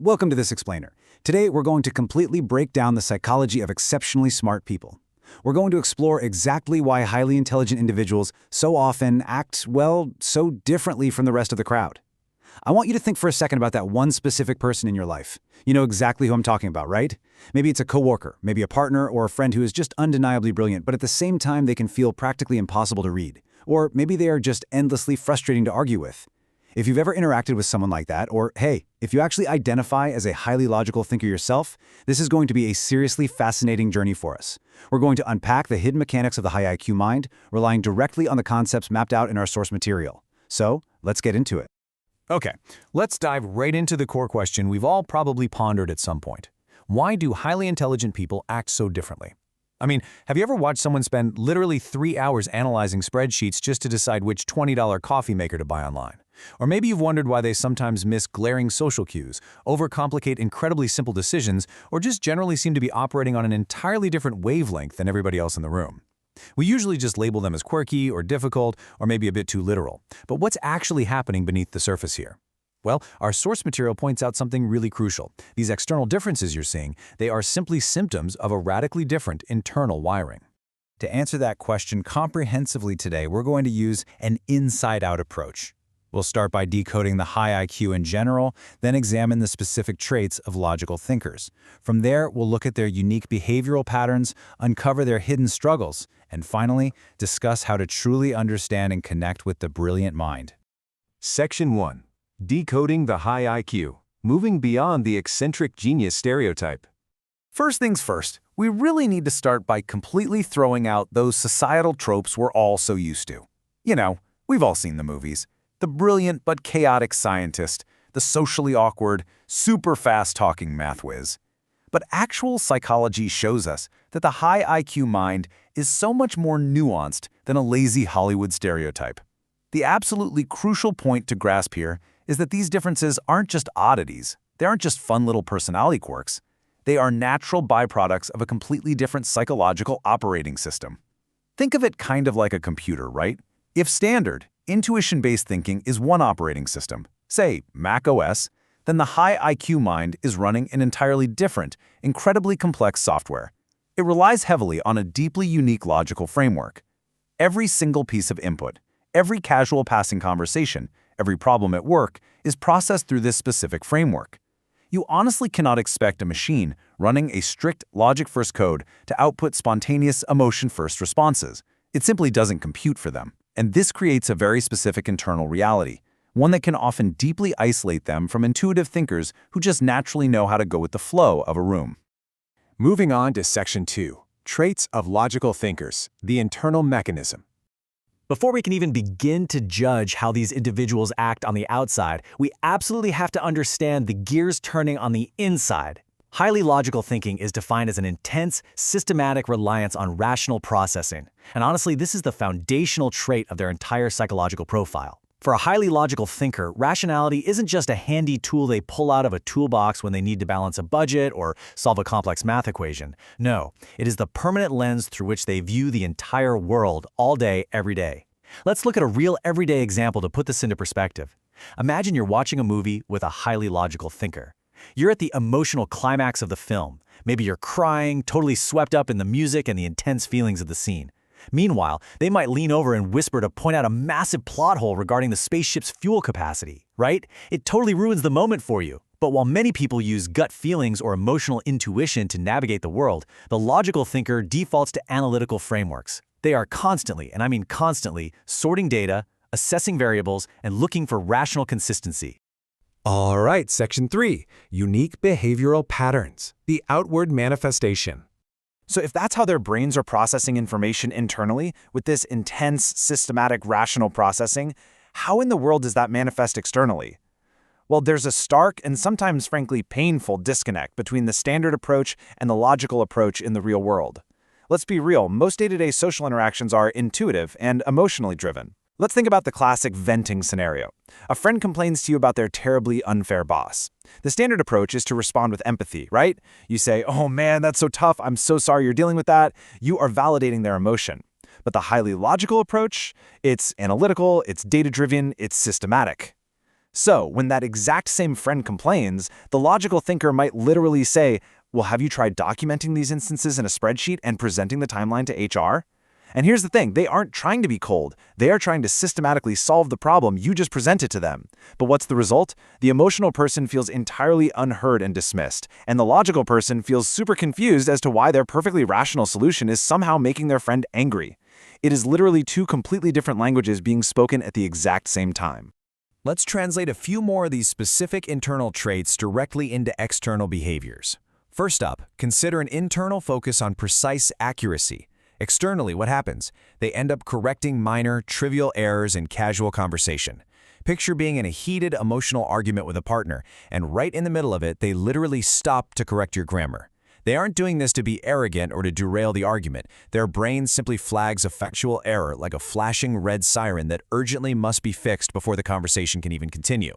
Welcome to This Explainer. Today, we're going to completely break down the psychology of exceptionally smart people. We're going to explore exactly why highly intelligent individuals so often act, well, so differently from the rest of the crowd. I want you to think for a second about that one specific person in your life. You know exactly who I'm talking about, right? Maybe it's a coworker, maybe a partner, or a friend who is just undeniably brilliant, but at the same time they can feel practically impossible to read. Or maybe they are just endlessly frustrating to argue with. If you've ever interacted with someone like that, or hey, if you actually identify as a highly logical thinker yourself, this is going to be a seriously fascinating journey for us. We're going to unpack the hidden mechanics of the high IQ mind, relying directly on the concepts mapped out in our source material. So, let's get into it. Okay, let's dive right into the core question we've all probably pondered at some point. Why do highly intelligent people act so differently? I mean, have you ever watched someone spend literally 3 hours analyzing spreadsheets just to decide which $20 coffee maker to buy online? Or maybe you've wondered why they sometimes miss glaring social cues, overcomplicate incredibly simple decisions, or just generally seem to be operating on an entirely different wavelength than everybody else in the room. We usually just label them as quirky or difficult or maybe a bit too literal. But what's actually happening beneath the surface here? Well, our source material points out something really crucial. These external differences you're seeing, they are simply symptoms of a radically different internal wiring. To answer that question comprehensively today, we're going to use an inside-out approach. We'll start by decoding the high IQ in general, then examine the specific traits of logical thinkers. From there, we'll look at their unique behavioral patterns, uncover their hidden struggles, and finally, discuss how to truly understand and connect with the brilliant mind. Section 1. Decoding the high IQ. Moving beyond the eccentric genius stereotype. First things first, we really need to start by completely throwing out those societal tropes we're all so used to. You know, we've all seen the movies. The brilliant but chaotic scientist, the socially awkward, super fast-talking math whiz. But actual psychology shows us that the high IQ mind is so much more nuanced than a lazy Hollywood stereotype. The absolutely crucial point to grasp here is that these differences aren't just oddities. They aren't just fun little personality quirks. They are natural byproducts of a completely different psychological operating system. Think of it kind of like a computer, right? If standard, intuition-based thinking is one operating system, say Mac OS, then the high IQ mind is running an entirely different, incredibly complex software. It relies heavily on a deeply unique logical framework. Every single piece of input, every casual passing conversation, every problem at work is processed through this specific framework. You honestly cannot expect a machine running a strict logic-first code to output spontaneous emotion-first responses. It simply doesn't compute for them. And this creates a very specific internal reality, one that can often deeply isolate them from intuitive thinkers who just naturally know how to go with the flow of a room. Moving on to Section 2. Traits of logical thinkers. The internal mechanism. Before we can even begin to judge how these individuals act on the outside, we absolutely have to understand the gears turning on the inside. Highly logical thinking is defined as an intense, systematic reliance on rational processing. And honestly, this is the foundational trait of their entire psychological profile. For a highly logical thinker, rationality isn't just a handy tool they pull out of a toolbox when they need to balance a budget or solve a complex math equation. No, it is the permanent lens through which they view the entire world all day, every day. Let's look at a real everyday example to put this into perspective. Imagine you're watching a movie with a highly logical thinker. You're at the emotional climax of the film. Maybe you're crying, totally swept up in the music and the intense feelings of the scene. Meanwhile, they might lean over and whisper to point out a massive plot hole regarding the spaceship's fuel capacity, right? It totally ruins the moment for you. But while many people use gut feelings or emotional intuition to navigate the world, the logical thinker defaults to analytical frameworks. They are constantly, and I mean constantly, sorting data, assessing variables, and looking for rational consistency. All right, Section 3. Unique behavioral patterns. The outward manifestation. So if that's how their brains are processing information internally, with this intense, systematic, rational processing, how in the world does that manifest externally? Well, there's a stark and sometimes, frankly, painful disconnect between the standard approach and the logical approach in the real world. Let's be real, most day-to-day social interactions are intuitive and emotionally driven. Let's think about the classic venting scenario. A friend complains to you about their terribly unfair boss. The standard approach is to respond with empathy, right? You say, "Oh man, that's so tough. I'm so sorry you're dealing with that." You are validating their emotion. But the highly logical approach, it's analytical, it's data-driven, it's systematic. So, when that exact same friend complains, the logical thinker might literally say, well, have you tried documenting these instances in a spreadsheet and presenting the timeline to HR? And here's the thing, they aren't trying to be cold. They are trying to systematically solve the problem you just presented to them. But what's the result? The emotional person feels entirely unheard and dismissed, and the logical person feels super confused as to why their perfectly rational solution is somehow making their friend angry. It is literally two completely different languages being spoken at the exact same time. Let's translate a few more of these specific internal traits directly into external behaviors. First up, consider an internal focus on precise accuracy. Externally, what happens? They end up correcting minor, trivial errors in casual conversation. Picture being in a heated, emotional argument with a partner, and right in the middle of it, they literally stop to correct your grammar. They aren't doing this to be arrogant or to derail the argument. Their brain simply flags a factual error like a flashing red siren that urgently must be fixed before the conversation can even continue.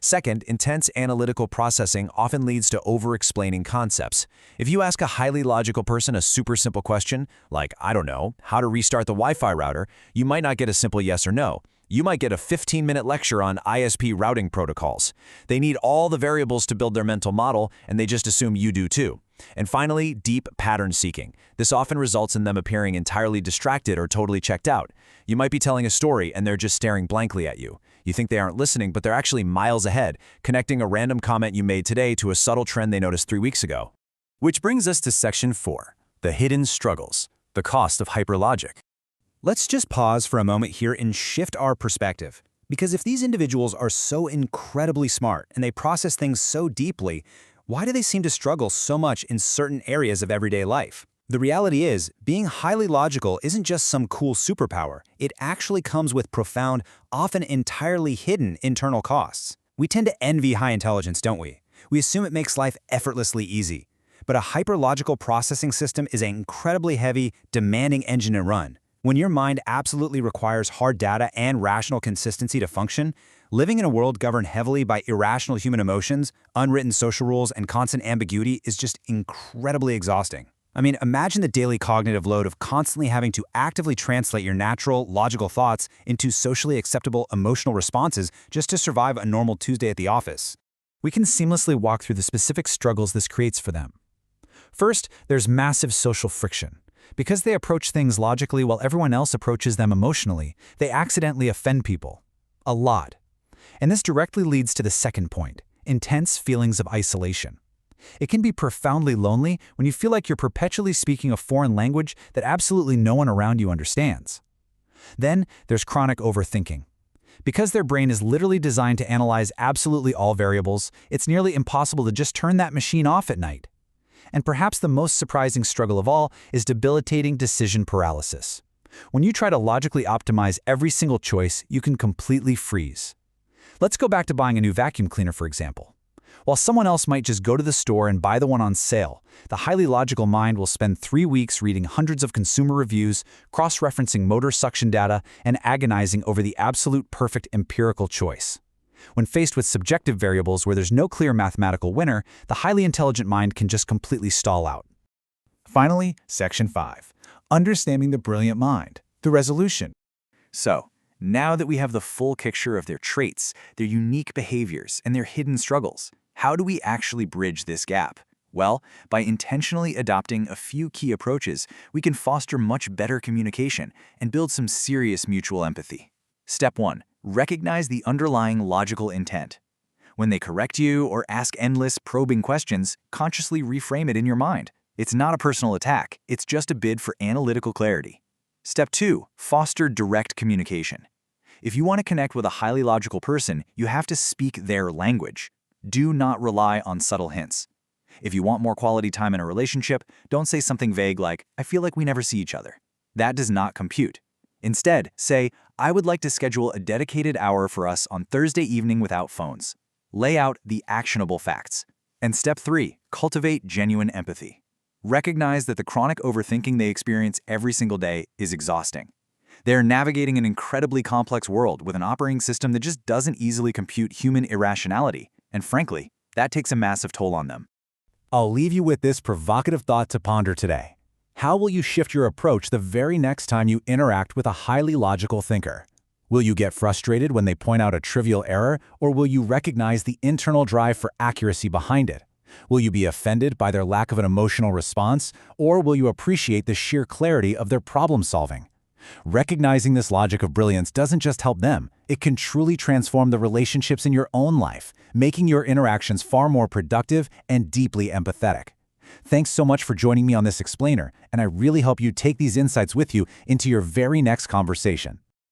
Second, intense analytical processing often leads to over-explaining concepts. If you ask a highly logical person a super simple question, like, I don't know, how to restart the Wi-Fi router, you might not get a simple yes or no. You might get a 15-minute lecture on ISP routing protocols. They need all the variables to build their mental model, and they just assume you do too. And finally, deep pattern seeking. This often results in them appearing entirely distracted or totally checked out. You might be telling a story and they're just staring blankly at you. You think they aren't listening, but they're actually miles ahead, connecting a random comment you made today to a subtle trend they noticed 3 weeks ago. Which brings us to Section 4, the hidden struggles, the cost of hyperlogic. Let's just pause for a moment here and shift our perspective. Because if these individuals are so incredibly smart and they process things so deeply, why do they seem to struggle so much in certain areas of everyday life? The reality is, being highly logical isn't just some cool superpower. It actually comes with profound, often entirely hidden internal costs. We tend to envy high intelligence, don't we? We assume it makes life effortlessly easy. But a hyperlogical processing system is an incredibly heavy, demanding engine to run. When your mind absolutely requires hard data and rational consistency to function, living in a world governed heavily by irrational human emotions, unwritten social rules, and constant ambiguity is just incredibly exhausting. I mean, imagine the daily cognitive load of constantly having to actively translate your natural, logical thoughts into socially acceptable emotional responses just to survive a normal Tuesday at the office. We can seamlessly walk through the specific struggles this creates for them. First, there's massive social friction. Because they approach things logically while everyone else approaches them emotionally, they accidentally offend people. A lot. And this directly leads to the second point, intense feelings of isolation. It can be profoundly lonely when you feel like you're perpetually speaking a foreign language that absolutely no one around you understands. Then there's chronic overthinking. Because their brain is literally designed to analyze absolutely all variables, it's nearly impossible to just turn that machine off at night. And perhaps the most surprising struggle of all is debilitating decision paralysis. When you try to logically optimize every single choice, you can completely freeze. Let's go back to buying a new vacuum cleaner, for example. While someone else might just go to the store and buy the one on sale, the highly logical mind will spend 3 weeks reading hundreds of consumer reviews, cross-referencing motor suction data, and agonizing over the absolute perfect empirical choice. When faced with subjective variables where there's no clear mathematical winner, the highly intelligent mind can just completely stall out. Finally, Section 5. Understanding the brilliant mind, the resolution. So, now that we have the full picture of their traits, their unique behaviors, and their hidden struggles, how do we actually bridge this gap? Well, by intentionally adopting a few key approaches, we can foster much better communication and build some serious mutual empathy. Step 1. Recognize the underlying logical intent. When they correct you or ask endless, probing questions, consciously reframe it in your mind. It's not a personal attack, it's just a bid for analytical clarity. Step 2. Foster direct communication. If you want to connect with a highly logical person, you have to speak their language. Do not rely on subtle hints. If you want more quality time in a relationship, don't say something vague like, I feel like we never see each other. That does not compute. Instead, say, I would like to schedule a dedicated hour for us on Thursday evening without phones. Lay out the actionable facts. And step 3, cultivate genuine empathy. Recognize that the chronic overthinking they experience every single day is exhausting. They're navigating an incredibly complex world with an operating system that just doesn't easily compute human irrationality. And frankly, that takes a massive toll on them. I'll leave you with this provocative thought to ponder today. How will you shift your approach the very next time you interact with a highly logical thinker? Will you get frustrated when they point out a trivial error, or will you recognize the internal drive for accuracy behind it? Will you be offended by their lack of an emotional response, or will you appreciate the sheer clarity of their problem solving? Recognizing this logic of brilliance doesn't just help them, it can truly transform the relationships in your own life, making your interactions far more productive and deeply empathetic. Thanks so much for joining me on this explainer, and I really hope you take these insights with you into your very next conversation.